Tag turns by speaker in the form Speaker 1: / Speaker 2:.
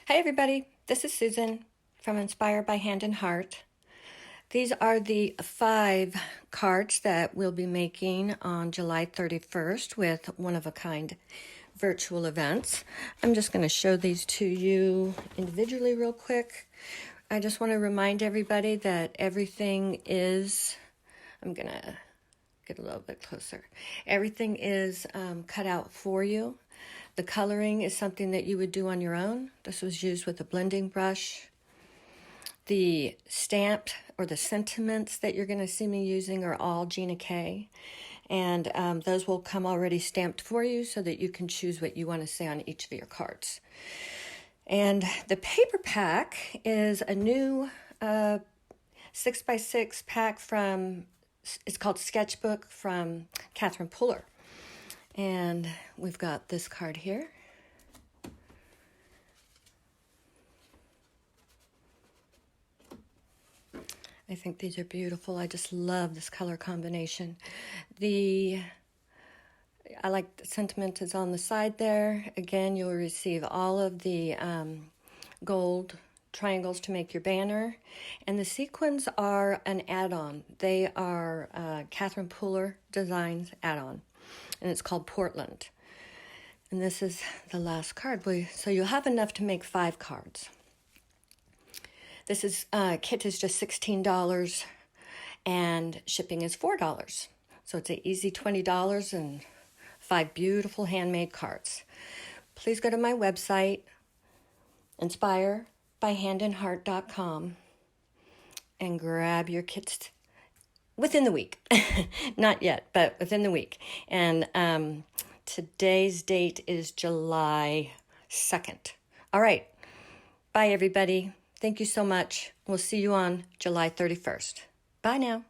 Speaker 1: Hi everybody, this is Susan from Inspired by Hand and Heart. These are the 5 cards that we'll be making on July 31st with one-of-a-kind virtual events. I'm just going to show these to you individually real quick. I just want to remind everybody that everything is, I'm going to get a little bit closer. Everything is cut out for you. The coloring is something that you would do on your own. This was used with a blending brush. The stamp or the sentiments that you're going to see me using are all Gina K. And those will come already stamped for you so that you can choose what you want to say on each of your cards. And the paper pack is a new 6x6 pack from, it's called Sketchbook from Catherine Puller. And we've got this card here. I think these are beautiful. I just love this color combination. I like the sentiment is on the side there. Again, you'll receive all of the gold triangles to make your banner. And the sequins are an add-on. They are Catherine Puller Designs add-on. And it's called Portland. And this is the last card. So you'll have enough to make 5 cards. This is kit is just $16 and shipping is $4. So it's an easy $20 and 5 beautiful handmade cards. Please go to my website, inspirebyhandandheart.com, and grab your kits within the week. Not yet, but within the week. And today's date is July 2nd. All right. Bye, everybody. Thank you so much. We'll see you on July 31st. Bye now.